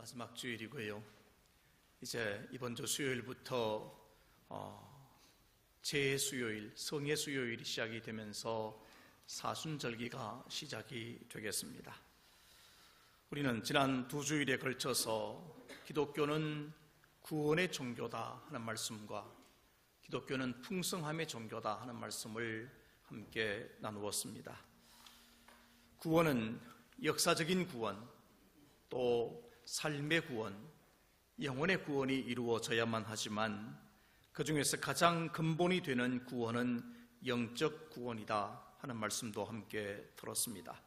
마지막 주일이고요. 이제 이번 주 수요일부터 제수요일, 성예수요일이 시작이 되면서 사순절기가 시작이 되겠습니다. 우리는 지난 두 주일에 걸쳐서 기독교는 구원의 종교다 하는 말씀과 기독교는 풍성함의 종교다 하는 말씀을 함께 나누었습니다. 구원은 역사적인 구원, 또 삶의 구원, 영혼의 구원이 이루어져야만 하지만 그 중에서 가장 근본이 되는 구원은 영적 구원이다 하는 말씀도 함께 들었습니다.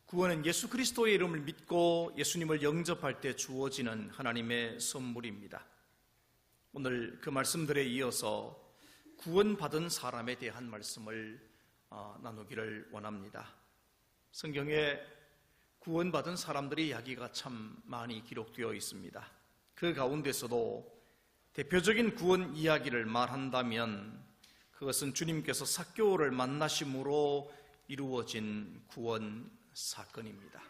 구원은 예수 그리스도의 이름을 믿고 예수님을 영접할 때 주어지는 하나님의 선물입니다. 오늘 그 말씀들에 이어서 구원받은 사람에 대한 말씀을 나누기를 원합니다. 성경에 구원받은 사람들의 이야기가 참 많이 기록되어 있습니다. 그 가운데서도 대표적인 구원 이야기를 말한다면 그것은 주님께서 삭개오를 만나심으로 이루어진 구원 사건입니다.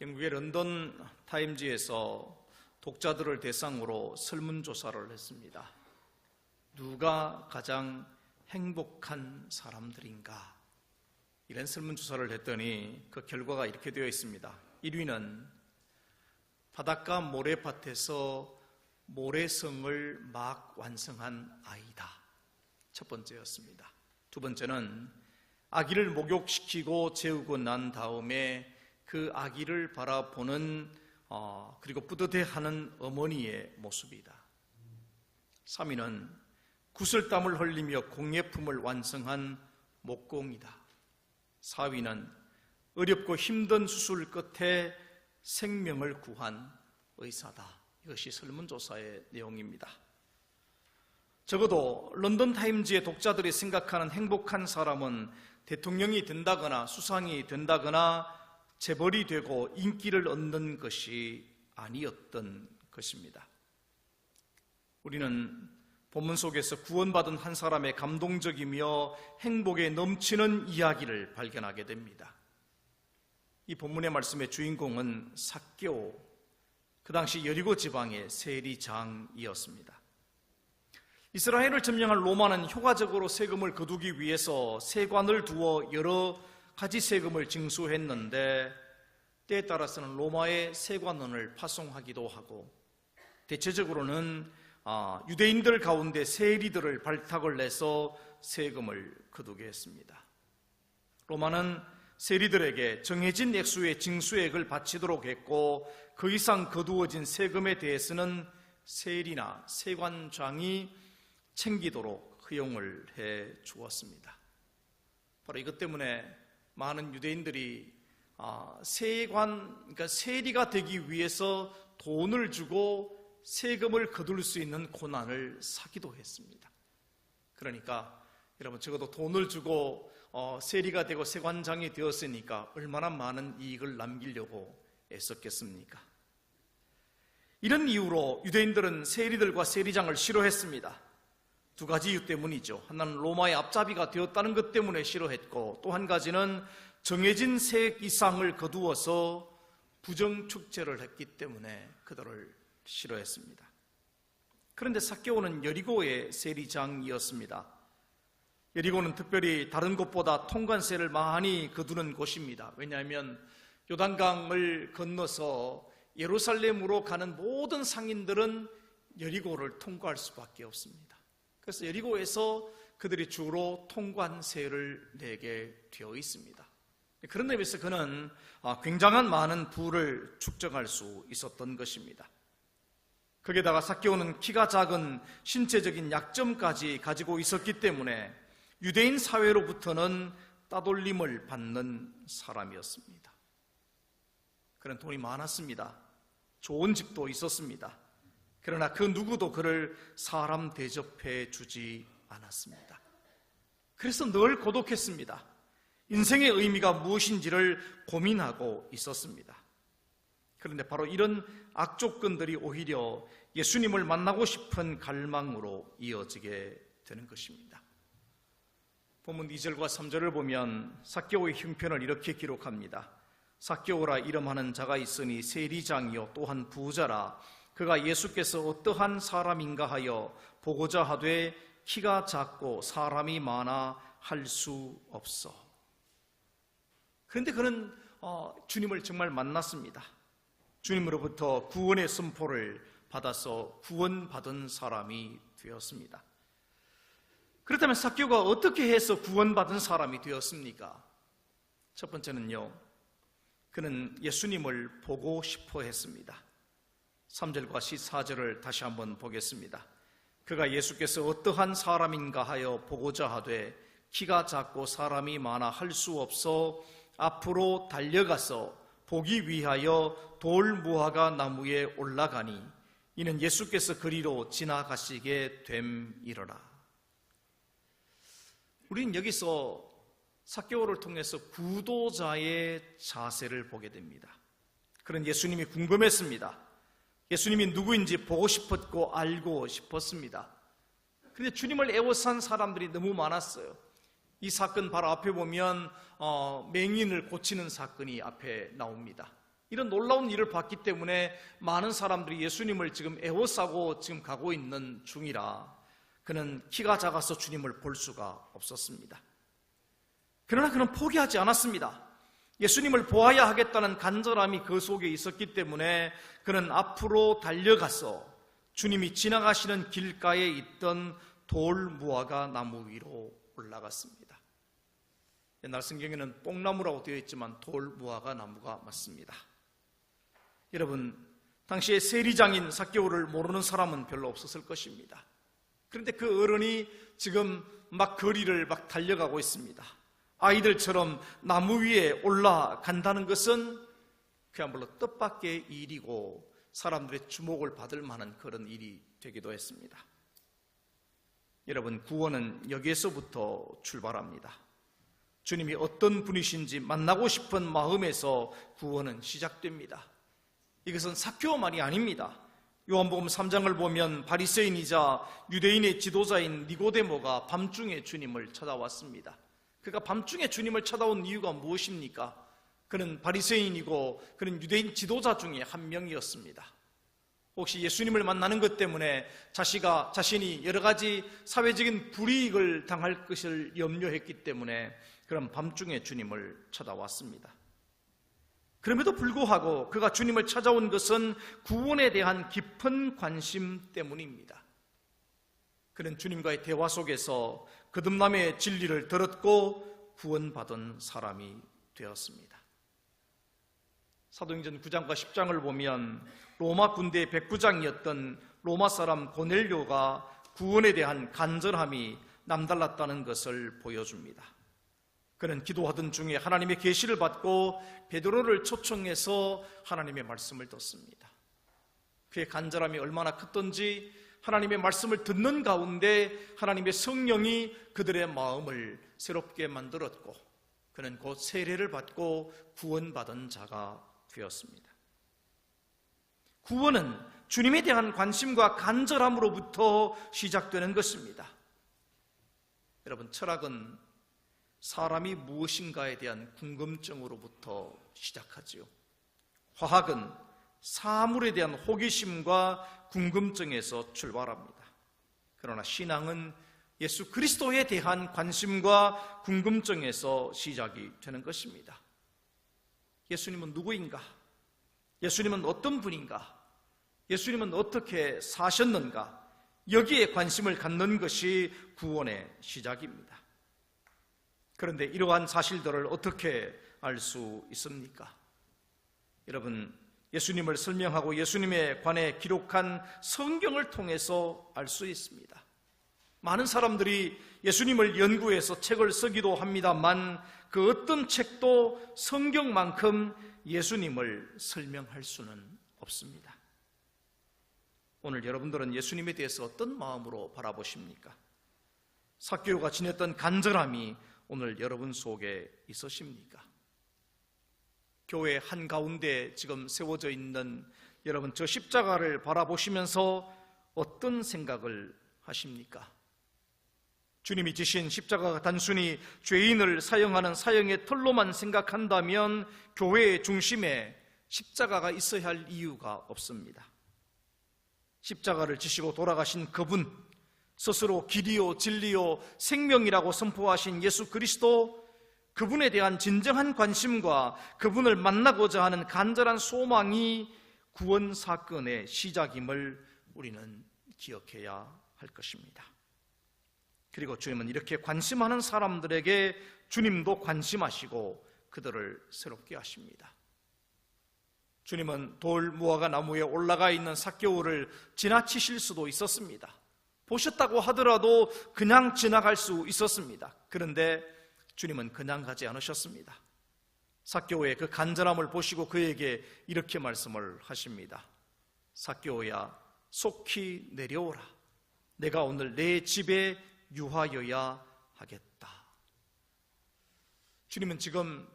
영국의 런던 타임즈에서 독자들을 대상으로 설문조사를 했습니다. 누가 가장 행복한 사람들인가? 이런 설문조사를 했더니 그 결과가 이렇게 되어 있습니다. 1위는 바닷가 모래밭에서 모래성을 막 완성한 아이다. 첫 번째였습니다. 두 번째는 아기를 목욕시키고 재우고 난 다음에 그 아기를 바라보는 그리고 뿌듯해하는 어머니의 모습이다. 3위는 구슬땀을 흘리며 공예품을 완성한 목공이다. 4위는 어렵고 힘든 수술 끝에 생명을 구한 의사다. 이것이 설문조사의 내용입니다. 적어도 런던타임즈의 독자들이 생각하는 행복한 사람은 대통령이 된다거나 수상이 된다거나 재벌이 되고 인기를 얻는 것이 아니었던 것입니다. 우리는 본문 속에서 구원받은 한 사람의 감동적이며 행복에 넘치는 이야기를 발견하게 됩니다. 이 본문의 말씀의 주인공은 삭개오, 그 당시 여리고 지방의 세리장이었습니다. 이스라엘을 점령한 로마는 효과적으로 세금을 거두기 위해서 세관을 두어 여러 가지 세금을 징수했는데 때에 따라서는 로마의 세관원을 파송하기도 하고 대체적으로는 유대인들 가운데 세리들을 발탁을 내서 세금을 거두게 했습니다. 로마는 세리들에게 정해진 액수의 징수액을 바치도록 했고 그 이상 거두어진 세금에 대해서는 세리나 세관장이 챙기도록 허용을 해 주었습니다. 바로 이것 때문에 많은 유대인들이 그러니까 세리가 되기 위해서 돈을 주고 세금을 거둘 수 있는 고난을 사기도 했습니다. 그러니까 여러분 적어도 돈을 주고 세리가 되고 세관장이 되었으니까 얼마나 많은 이익을 남기려고 애썼겠습니까? 이런 이유로 유대인들은 세리들과 세리장을 싫어했습니다. 두 가지 이유 때문이죠. 하나는 로마의 앞잡이가 되었다는 것 때문에 싫어했고 또 한 가지는 정해진 세액 이상을 거두어서 부정축제를 했기 때문에 그들을 싫어했습니다. 그런데 삭개오는 여리고의 세리장이었습니다. 여리고는 특별히 다른 곳보다 통관세를 많이 거두는 곳입니다. 왜냐하면 요단강을 건너서 예루살렘으로 가는 모든 상인들은 여리고를 통과할 수밖에 없습니다. 그래서 여리고에서 그들이 주로 통관세를 내게 되어 있습니다. 그런 의미에서 그는 굉장한 많은 부를 축적할 수 있었던 것입니다. 거기에다가 삭개오는 키가 작은 신체적인 약점까지 가지고 있었기 때문에 유대인 사회로부터는 따돌림을 받는 사람이었습니다. 그는 돈이 많았습니다. 좋은 집도 있었습니다. 그러나 그 누구도 그를 사람 대접해 주지 않았습니다. 그래서 늘 고독했습니다. 인생의 의미가 무엇인지를 고민하고 있었습니다. 그런데 바로 이런 악조건들이 오히려 예수님을 만나고 싶은 갈망으로 이어지게 되는 것입니다. 본문 2절과 3절을 보면 삭개오의 형편을 이렇게 기록합니다. 삭개오라 이름하는 자가 있으니 세리장이요 또한 부자라. 그가 예수께서 어떠한 사람인가 하여 보고자 하되 키가 작고 사람이 많아 할 수 없어. 그런데 그는 주님을 정말 만났습니다. 주님으로부터 구원의 선포를 받아서 구원받은 사람이 되었습니다. 그렇다면 삭개오가 어떻게 해서 구원받은 사람이 되었습니까? 첫 번째는요, 그는 예수님을 보고 싶어 했습니다. 3절과 14절을 다시 한번 보겠습니다. 그가 예수께서 어떠한 사람인가 하여 보고자 하되 키가 작고 사람이 많아 할 수 없어 앞으로 달려가서 보기 위하여 돌무화과 나무에 올라가니 이는 예수께서 그리로 지나가시게 됨이러라. 우리는 여기서 삭개오를 통해서 구도자의 자세를 보게 됩니다. 그는 예수님이 궁금했습니다. 예수님이 누구인지 보고 싶었고 알고 싶었습니다. 그런데 주님을 애워싼 사람들이 너무 많았어요. 이 사건 바로 앞에 보면 맹인을 고치는 사건이 앞에 나옵니다. 이런 놀라운 일을 봤기 때문에 많은 사람들이 예수님을 지금 애워싸고 지금 가고 있는 중이라 그는 키가 작아서 주님을 볼 수가 없었습니다. 그러나 그는 포기하지 않았습니다. 예수님을 보아야 하겠다는 간절함이 그 속에 있었기 때문에 그는 앞으로 달려가서 주님이 지나가시는 길가에 있던 돌무화과 나무 위로 올라갔습니다. 옛날 성경에는 뽕나무라고 되어 있지만 돌무화과 나무가 맞습니다. 여러분, 당시에 세리장인 삭개오를 모르는 사람은 별로 없었을 것입니다. 그런데 그 어른이 지금 막 거리를 막 달려가고 있습니다. 아이들처럼 나무 위에 올라간다는 것은 그야말로 뜻밖의 일이고 사람들의 주목을 받을 만한 그런 일이 되기도 했습니다. 여러분, 구원은 여기에서부터 출발합니다. 주님이 어떤 분이신지 만나고 싶은 마음에서 구원은 시작됩니다. 이것은 삭개오만이 아닙니다. 요한복음 3장을 보면 바리새인이자 유대인의 지도자인 니고데모가 밤중에 주님을 찾아왔습니다. 그가 밤중에 주님을 찾아온 이유가 무엇입니까? 그는 바리새인이고 그는 유대인 지도자 중에 한 명이었습니다. 혹시 예수님을 만나는 것 때문에 자신이 여러 가지 사회적인 불이익을 당할 것을 염려했기 때문에 그런 밤중에 주님을 찾아왔습니다. 그럼에도 불구하고 그가 주님을 찾아온 것은 구원에 대한 깊은 관심 때문입니다. 그는 주님과의 대화 속에서 거듭남의 진리를 들었고 구원받은 사람이 되었습니다. 사도행전 9장과 10장을 보면 로마 군대의 백부장이었던 로마 사람 고넬료가 구원에 대한 간절함이 남달랐다는 것을 보여줍니다. 그는 기도하던 중에 하나님의 계시를 받고 베드로를 초청해서 하나님의 말씀을 듣습니다. 그의 간절함이 얼마나 컸던지 하나님의 말씀을 듣는 가운데 하나님의 성령이 그들의 마음을 새롭게 만들었고 그는 곧 세례를 받고 구원받은 자가 되었습니다. 구원은 주님에 대한 관심과 간절함으로부터 시작되는 것입니다. 여러분, 철학은 사람이 무엇인가에 대한 궁금증으로부터 시작하지요. 화학은 사물에 대한 호기심과 궁금증에서 출발합니다. 그러나 신앙은 예수 그리스도에 대한 관심과 궁금증에서 시작이 되는 것입니다. 예수님은 누구인가? 예수님은 어떤 분인가? 예수님은 어떻게 사셨는가? 여기에 관심을 갖는 것이 구원의 시작입니다. 그런데 이러한 사실들을 어떻게 알 수 있습니까? 여러분, 예수님을 설명하고 예수님에 관해 기록한 성경을 통해서 알 수 있습니다. 많은 사람들이 예수님을 연구해서 책을 쓰기도 합니다만 그 어떤 책도 성경만큼 예수님을 설명할 수는 없습니다. 오늘 여러분들은 예수님에 대해서 어떤 마음으로 바라보십니까? 삭개오가 지녔던 간절함이 오늘 여러분 속에 있으십니까? 교회 한가운데 지금 세워져 있는 여러분, 저 십자가를 바라보시면서 어떤 생각을 하십니까? 주님이 지신 십자가가 단순히 죄인을 사형하는 사형의 틀로만 생각한다면 교회의 중심에 십자가가 있어야 할 이유가 없습니다. 십자가를 지시고 돌아가신 그분, 스스로 길이요 진리요 생명이라고 선포하신 예수 그리스도, 그분에 대한 진정한 관심과 그분을 만나고자 하는 간절한 소망이 구원 사건의 시작임을 우리는 기억해야 할 것입니다. 그리고 주님은 이렇게 관심하는 사람들에게 주님도 관심하시고 그들을 새롭게 하십니다. 주님은 돌 무화과 나무에 올라가 있는 삭개오를 지나치실 수도 있었습니다. 보셨다고 하더라도 그냥 지나갈 수 있었습니다. 그런데 주님은 그냥 가지 않으셨습니다. 삭개오의 그 간절함을 보시고 그에게 이렇게 말씀을 하십니다. 삭개오야, 속히 내려오라. 내가 오늘 내 집에 유하여야 하겠다. 주님은 지금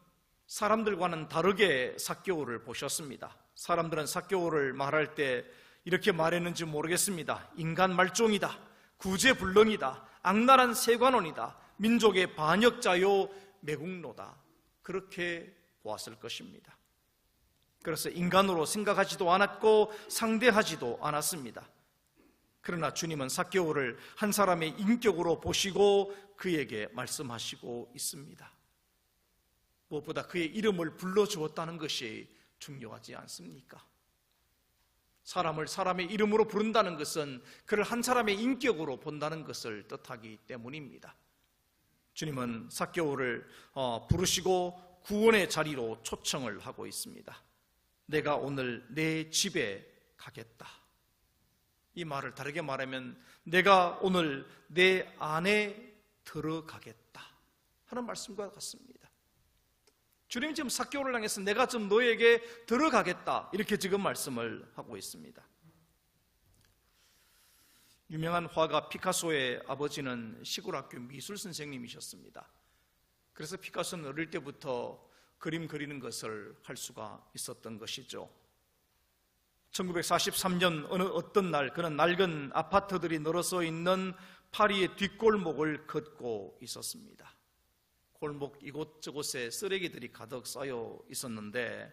사람들과는 다르게 삭개오를 보셨습니다. 사람들은 삭개오를 말할 때 이렇게 말했는지 모르겠습니다. 인간 말종이다, 구제불능이다, 악랄한 세관원이다, 민족의 반역자요 매국노다, 그렇게 보았을 것입니다. 그래서 인간으로 생각하지도 않았고 상대하지도 않았습니다. 그러나 주님은 삭개오를 한 사람의 인격으로 보시고 그에게 말씀하시고 있습니다. 무엇보다 그의 이름을 불러주었다는 것이 중요하지 않습니까? 사람을 사람의 이름으로 부른다는 것은 그를 한 사람의 인격으로 본다는 것을 뜻하기 때문입니다. 주님은 삭개오를 부르시고 구원의 자리로 초청을 하고 있습니다. 내가 오늘 내 집에 가겠다. 이 말을 다르게 말하면 내가 오늘 내 안에 들어가겠다 하는 말씀과 같습니다. 주님이 지금 삭개오를 향해서 내가 좀 너에게 들어가겠다 이렇게 지금 말씀을 하고 있습니다. 유명한 화가 피카소의 아버지는 시골학교 미술 선생님이셨습니다. 그래서 피카소는 어릴 때부터 그림 그리는 것을 할 수가 있었던 것이죠. 1943년 어떤 날 그는 낡은 아파트들이 늘어서 있는 파리의 뒷골목을 걷고 있었습니다. 골목 이곳저곳에 쓰레기들이 가득 쌓여 있었는데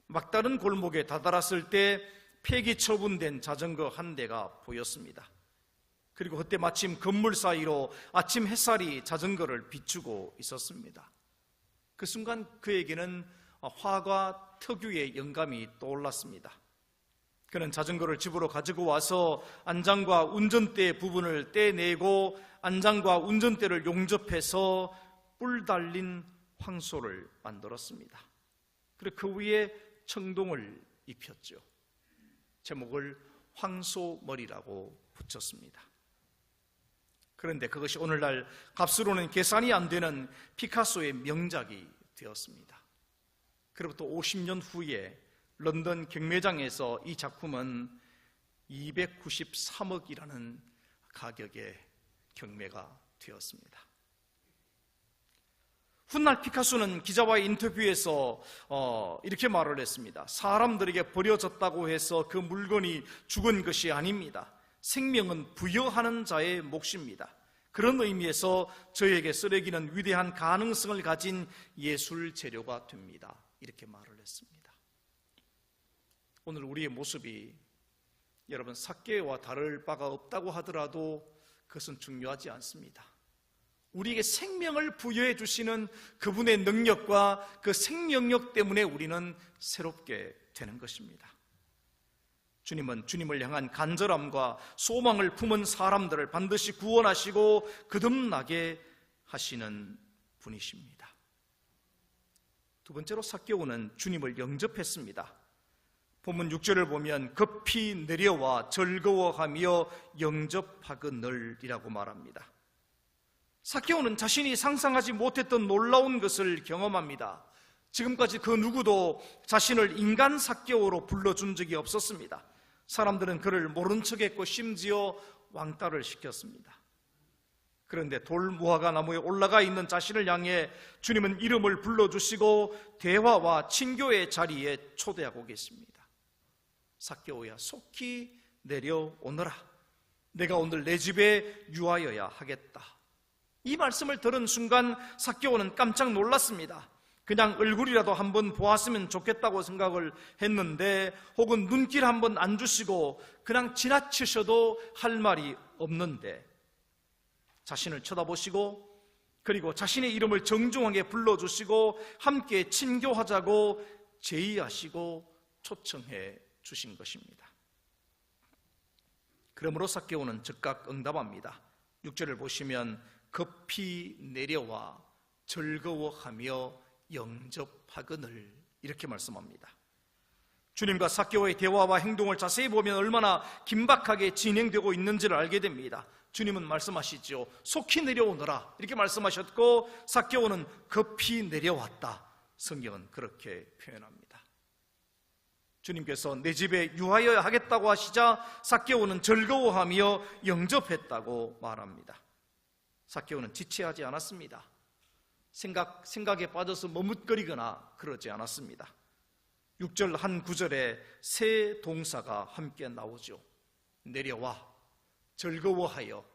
막다른 골목에 다다랐을 때 폐기 처분된 자전거 한 대가 보였습니다. 그리고 그때 마침 건물 사이로 아침 햇살이 자전거를 비추고 있었습니다. 그 순간 그에게는 화가 특유의 영감이 떠올랐습니다. 그는 자전거를 집으로 가지고 와서 안장과 운전대 부분을 떼내고 안장과 운전대를 용접해서 뿔 달린 황소를 만들었습니다. 그리고 그 위에 청동을 입혔죠. 제목을 황소머리라고 붙였습니다. 그런데 그것이 오늘날 값으로는 계산이 안 되는 피카소의 명작이 되었습니다. 그로부터 50년 후에 런던 경매장에서 이 작품은 293억이라는 가격에 경매가 되었습니다. 훗날 피카소는 기자와의 인터뷰에서 이렇게 말을 했습니다. 사람들에게 버려졌다고 해서 그 물건이 죽은 것이 아닙니다. 생명은 부여하는 자의 몫입니다. 그런 의미에서 저에게 쓰레기는 위대한 가능성을 가진 예술 재료가 됩니다. 이렇게 말을 했습니다. 오늘 우리의 모습이 여러분 삭개와 다를 바가 없다고 하더라도 그것은 중요하지 않습니다. 우리에게 생명을 부여해 주시는 그분의 능력과 그 생명력 때문에 우리는 새롭게 되는 것입니다. 주님은 주님을 향한 간절함과 소망을 품은 사람들을 반드시 구원하시고 거듭나게 하시는 분이십니다. 두 번째로 삭개오는 주님을 영접했습니다. 본문 6절을 보면 급히 내려와 즐거워하며 영접하거늘이라고 말합니다. 삭개오는 자신이 상상하지 못했던 놀라운 것을 경험합니다. 지금까지 그 누구도 자신을 인간 삭개오로 불러준 적이 없었습니다. 사람들은 그를 모른 척했고 심지어 왕따를 시켰습니다. 그런데 돌 무화과 나무에 올라가 있는 자신을 향해 주님은 이름을 불러주시고 대화와 친교의 자리에 초대하고 계십니다. 삭개오야, 속히 내려오너라. 내가 오늘 내 집에 유하여야 하겠다. 이 말씀을 들은 순간 삭개오는 깜짝 놀랐습니다. 그냥 얼굴이라도 한번 보았으면 좋겠다고 생각을 했는데, 혹은 눈길 한번 안 주시고 그냥 지나치셔도 할 말이 없는데, 자신을 쳐다보시고 그리고 자신의 이름을 정중하게 불러주시고 함께 친교하자고 제의하시고 초청해 주신 것입니다. 그러므로 삭개오는 즉각 응답합니다. 6절을 보시면 급히 내려와 즐거워하며 영접하거늘, 이렇게 말씀합니다. 주님과 삭개오의 대화와 행동을 자세히 보면 얼마나 긴박하게 진행되고 있는지를 알게 됩니다. 주님은 말씀하시죠. 속히 내려오너라, 이렇게 말씀하셨고 삭개오는 급히 내려왔다. 성경은 그렇게 표현합니다. 주님께서 내 집에 유하여야 하겠다고 하시자 삭개오는 즐거워하며 영접했다고 말합니다. 삭개오는 지체하지 않았습니다. 생각에 빠져서 머뭇거리거나 그러지 않았습니다. 6절 한 구절에 세 동사가 함께 나오죠. 내려와 즐거워하여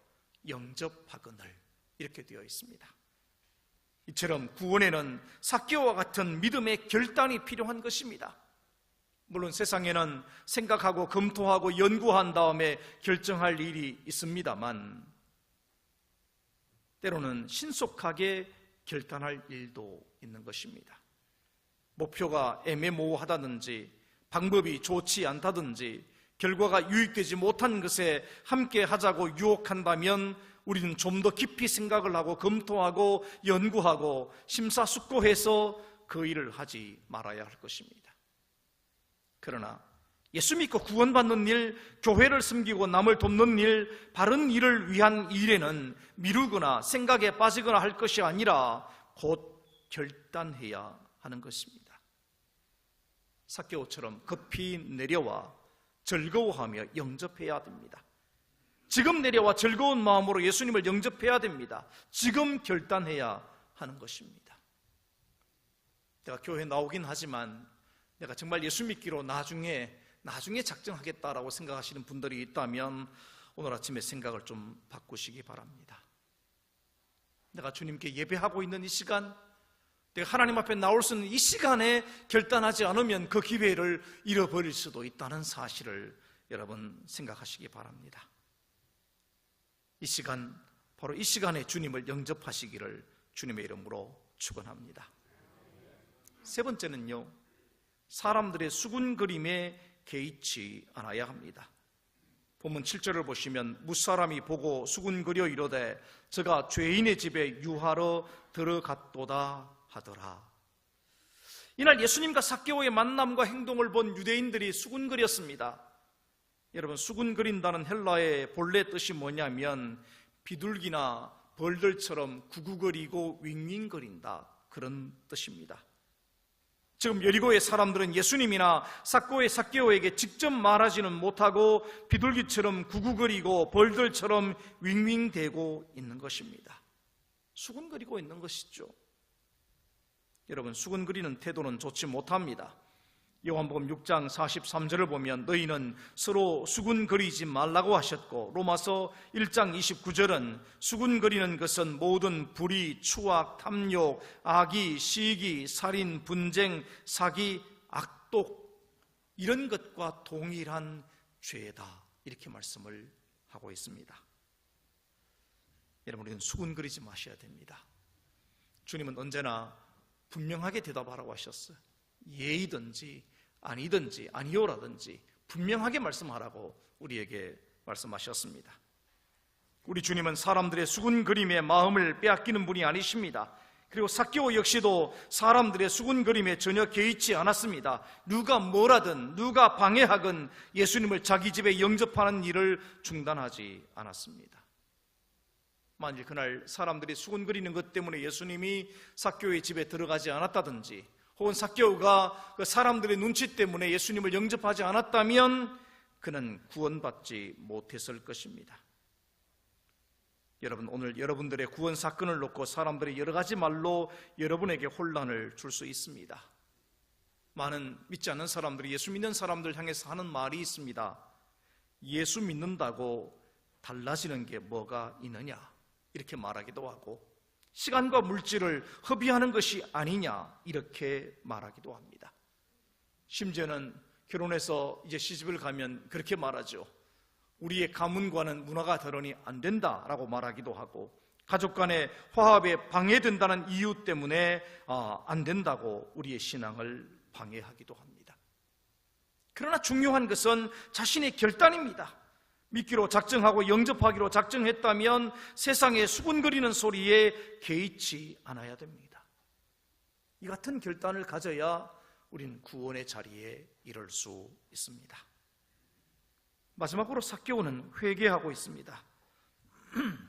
영접하거늘, 이렇게 되어 있습니다. 이처럼 구원에는 삭개오와 같은 믿음의 결단이 필요한 것입니다. 물론 세상에는 생각하고 검토하고 연구한 다음에 결정할 일이 있습니다만, 때로는 신속하게 결단할 일도 있는 것입니다. 목표가 애매모호하다든지 방법이 좋지 않다든지 결과가 유익되지 못한 것에 함께 하자고 유혹한다면 우리는 좀 더 깊이 생각을 하고 검토하고 연구하고 심사숙고해서 그 일을 하지 말아야 할 것입니다. 그러나 예수 믿고 구원받는 일, 교회를 섬기고 남을 돕는 일, 바른 일을 위한 일에는 미루거나 생각에 빠지거나 할 것이 아니라 곧 결단해야 하는 것입니다. 삭개오처럼 급히 내려와 즐거워하며 영접해야 됩니다. 지금 내려와 즐거운 마음으로 예수님을 영접해야 됩니다. 지금 결단해야 하는 것입니다. 내가 교회에 나오긴 하지만 내가 정말 예수 믿기로 나중에 작정하겠다라고 생각하시는 분들이 있다면 오늘 아침에 생각을 좀 바꾸시기 바랍니다. 내가 주님께 예배하고 있는 이 시간, 내가 하나님 앞에 나올 수 있는 이 시간에 결단하지 않으면 그 기회를 잃어버릴 수도 있다는 사실을 여러분 생각하시기 바랍니다. 이 시간, 바로 이 시간에 주님을 영접하시기를 주님의 이름으로 축원합니다. 세 번째는요, 사람들의 수군거림에 개의치 않아야 합니다. 본문 7절을 보시면 무사람이 보고 수군거려 이르되 저가 죄인의 집에 유하러 들어갔도다 하더라. 이날 예수님과 삭개오의 만남과 행동을 본 유대인들이 수군거렸습니다. 여러분, 수군거린다는 헬라의 본래 뜻이 뭐냐면 비둘기나 벌들처럼 구구거리고 윙윙거린다, 그런 뜻입니다. 지금 여리고의 사람들은 예수님이나 삭개오에게 직접 말하지는 못하고 비둘기처럼 구구거리고 벌들처럼 윙윙대고 있는 것입니다. 수군거리고 있는 것이죠. 여러분, 수군거리는 태도는 좋지 못합니다. 요한복음 6장 43절을 보면 너희는 서로 수군거리지 말라고 하셨고, 로마서 1장 29절은 수군거리는 것은 모든 불의, 추악, 탐욕, 악의, 시기, 살인, 분쟁, 사기, 악독, 이런 것과 동일한 죄다, 이렇게 말씀을 하고 있습니다. 여러분, 우리는 수군거리지 마셔야 됩니다. 주님은 언제나 분명하게 대답하라고 하셨어요. 예의든지 아니든지 아니요라든지 분명하게 말씀하라고 우리에게 말씀하셨습니다. 우리 주님은 사람들의 수군거림에 마음을 빼앗기는 분이 아니십니다. 그리고 삭개오 역시도 사람들의 수군거림에 전혀 개의치 않았습니다. 누가 뭐라든 누가 방해하건 예수님을 자기 집에 영접하는 일을 중단하지 않았습니다. 만일 그날 사람들이 수군거리는 것 때문에 예수님이 삭개오의 집에 들어가지 않았다든지, 혹은 삭개오가 그 사람들의 눈치 때문에 예수님을 영접하지 않았다면 그는 구원받지 못했을 것입니다. 여러분, 오늘 여러분들의 구원 사건을 놓고 사람들이 여러 가지 말로 여러분에게 혼란을 줄 수 있습니다. 많은 믿지 않는 사람들이 예수 믿는 사람들 향해서 하는 말이 있습니다. 예수 믿는다고 달라지는 게 뭐가 있느냐? 이렇게 말하기도 하고, 시간과 물질을 허비하는 것이 아니냐 이렇게 말하기도 합니다. 심지어는 결혼해서 이제 시집을 가면 그렇게 말하죠. 우리의 가문과는 문화가 다르니 안 된다라고 말하기도 하고, 가족 간의 화합에 방해된다는 이유 때문에 안 된다고 우리의 신앙을 방해하기도 합니다. 그러나 중요한 것은 자신의 결단입니다. 믿기로 작정하고 영접하기로 작정했다면 세상의 수군거리는 소리에 개의치 않아야 됩니다. 이 같은 결단을 가져야 우리는 구원의 자리에 이를 수 있습니다. 마지막으로 삭개오는 회개하고 있습니다.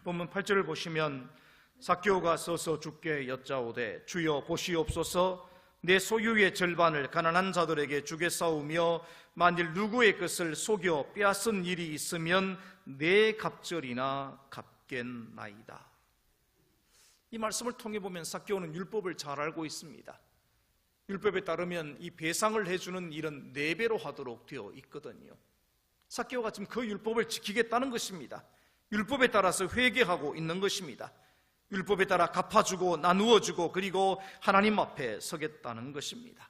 본문 8절을 보시면 삭개오가 서서 주께 여짜오되 주여 보시옵소서, 내 소유의 절반을 가난한 자들에게 주겠사오며 만일 누구의 것을 속여 빼앗은 일이 있으면 내 갑절이나 갚겠나이다. 이 말씀을 통해 보면 삭개오는 율법을 잘 알고 있습니다. 율법에 따르면 이 배상을 해주는 일은 4배로 하도록 되어 있거든요. 삭개오가 지금 그 율법을 지키겠다는 것입니다. 율법에 따라서 회개하고 있는 것입니다. 율법에 따라 갚아주고 나누어주고 그리고 하나님 앞에 서겠다는 것입니다.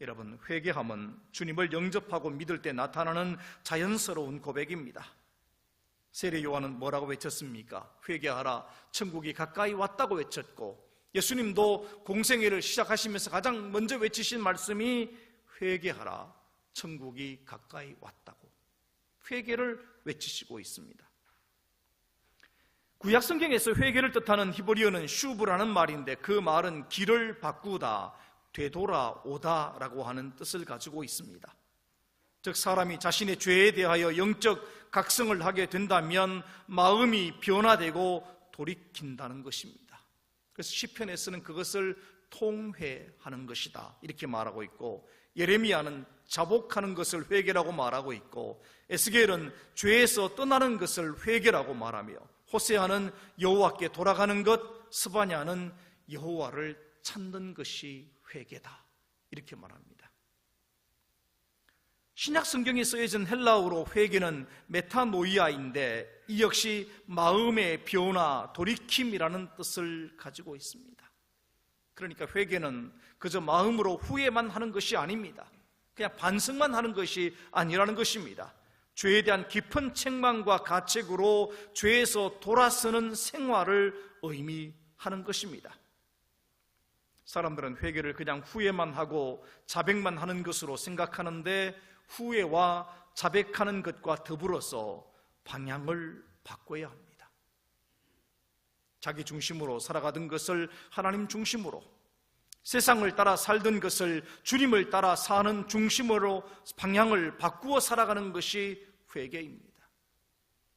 여러분, 회개함은 주님을 영접하고 믿을 때 나타나는 자연스러운 고백입니다. 세례 요한은 뭐라고 외쳤습니까? 회개하라, 천국이 가까이 왔다고 외쳤고, 예수님도 공생애를 시작하시면서 가장 먼저 외치신 말씀이 회개하라, 천국이 가까이 왔다고 회개를 외치시고 있습니다. 구약 성경에서 회개를 뜻하는 히브리어는 슈브라는 말인데, 그 말은 길을 바꾸다, 되돌아오다 라고 하는 뜻을 가지고 있습니다. 즉 사람이 자신의 죄에 대하여 영적 각성을 하게 된다면 마음이 변화되고 돌이킨다는 것입니다. 그래서 시편에서는 그것을 통회하는 것이다 이렇게 말하고 있고, 예레미야는 자복하는 것을 회개라고 말하고 있고, 에스겔은 죄에서 떠나는 것을 회개라고 말하며, 호세아는 여호와께 돌아가는 것, 스바냐는 여호와를 찾는 것이 회개다 이렇게 말합니다. 신약 성경에 쓰여진 헬라어로 회개는 메타노이아인데, 이 역시 마음의 변화, 돌이킴이라는 뜻을 가지고 있습니다. 그러니까 회개는 그저 마음으로 후회만 하는 것이 아닙니다. 그냥 반성만 하는 것이 아니라는 것입니다. 죄에 대한 깊은 책망과 가책으로 죄에서 돌아서는 생활을 의미하는 것입니다. 사람들은 회개를 그냥 후회만 하고 자백만 하는 것으로 생각하는데, 후회와 자백하는 것과 더불어서 방향을 바꿔야 합니다. 자기 중심으로 살아가던 것을 하나님 중심으로, 세상을 따라 살던 것을 주님을 따라 사는 중심으로 방향을 바꾸어 살아가는 것이 회개입니다.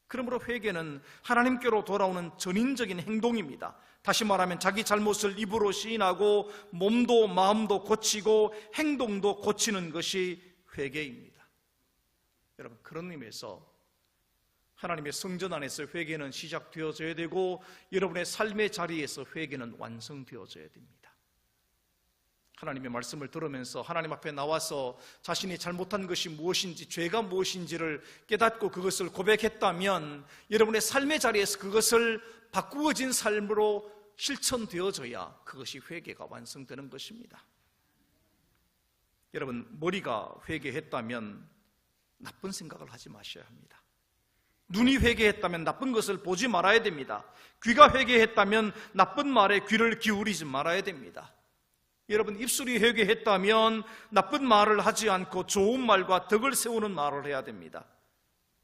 그러므로 회개는 하나님께로 돌아오는 전인적인 행동입니다. 다시 말하면 자기 잘못을 입으로 시인하고 몸도 마음도 고치고 행동도 고치는 것이 회개입니다. 여러분, 그런 의미에서 하나님의 성전 안에서 회개는 시작되어져야 되고, 여러분의 삶의 자리에서 회개는 완성되어져야 됩니다. 하나님의 말씀을 들으면서 하나님 앞에 나와서 자신이 잘못한 것이 무엇인지, 죄가 무엇인지를 깨닫고 그것을 고백했다면, 여러분의 삶의 자리에서 그것을 바꾸어진 삶으로 실천되어져야 그것이 회개가 완성되는 것입니다. 여러분, 머리가 회개했다면 나쁜 생각을 하지 마셔야 합니다. 눈이 회개했다면 나쁜 것을 보지 말아야 됩니다. 귀가 회개했다면 나쁜 말에 귀를 기울이지 말아야 됩니다. 여러분, 입술이 회개했다면 나쁜 말을 하지 않고 좋은 말과 덕을 세우는 말을 해야 됩니다.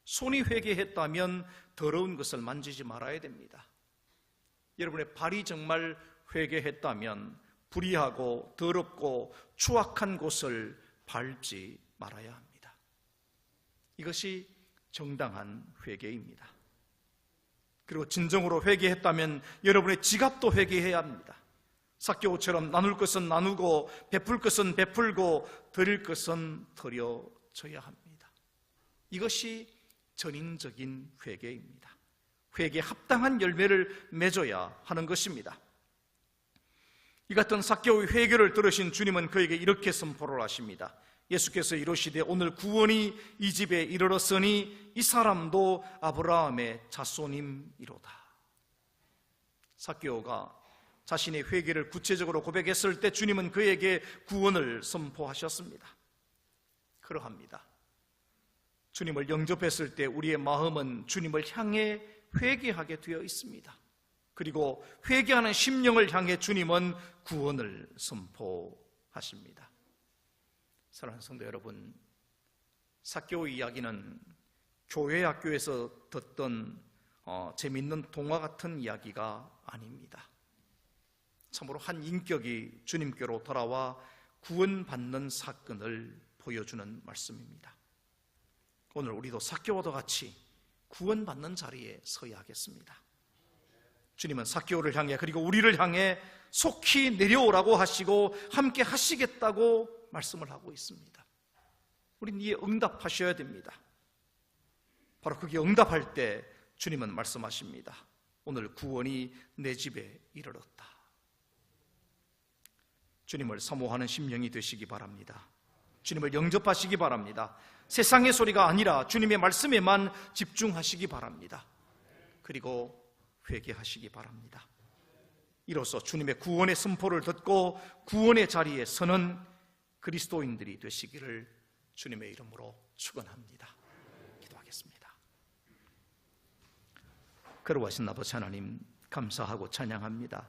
손이 회개했다면 더러운 것을 만지지 말아야 됩니다. 여러분의 발이 정말 회개했다면 불의하고 더럽고 추악한 곳을 밟지 말아야 합니다. 이것이 정당한 회개입니다. 그리고 진정으로 회개했다면 여러분의 지갑도 회개해야 합니다. 삭개오처럼 나눌 것은 나누고 베풀 것은 베풀고 드릴 것은 드려져야 합니다. 이것이 전인적인 회개입니다. 회개에 합당한 열매를 맺어야 하는 것입니다. 이 같은 삭개오의 회개를 들으신 주님은 그에게 이렇게 선포를 하십니다. 예수께서 이르시되 오늘 구원이 이 집에 이르렀으니 이 사람도 아브라함의 자손임이로다. 삭개오가 자신의 회개를 구체적으로 고백했을 때 주님은 그에게 구원을 선포하셨습니다. 그러합니다. 주님을 영접했을 때 우리의 마음은 주님을 향해 회개하게 되어 있습니다. 그리고 회개하는 심령을 향해 주님은 구원을 선포하십니다. 사랑하는 성도 여러분, 삭개오의 이야기는 교회 학교에서 듣던 재미있는 동화 같은 이야기가 아닙니다. 참으로 한 인격이 주님께로 돌아와 구원받는 사건을 보여주는 말씀입니다. 오늘 우리도 삭개오와 같이 구원받는 자리에 서야 하겠습니다. 주님은 삭개오를 향해 그리고 우리를 향해 속히 내려오라고 하시고 함께 하시겠다고 말씀을 하고 있습니다. 우리는 이에 응답하셔야 됩니다. 바로 거기에 응답할 때 주님은 말씀하십니다. 오늘 구원이 내 집에 이르렀다. 주님을 사모하는 심령이 되시기 바랍니다. 주님을 영접하시기 바랍니다. 세상의 소리가 아니라 주님의 말씀에만 집중하시기 바랍니다. 그리고 회개하시기 바랍니다. 이로써 주님의 구원의 선포를 듣고 구원의 자리에 서는 그리스도인들이 되시기를 주님의 이름으로 축원합니다. 기도하겠습니다. 거룩하신 아버지 하나님, 감사하고 찬양합니다.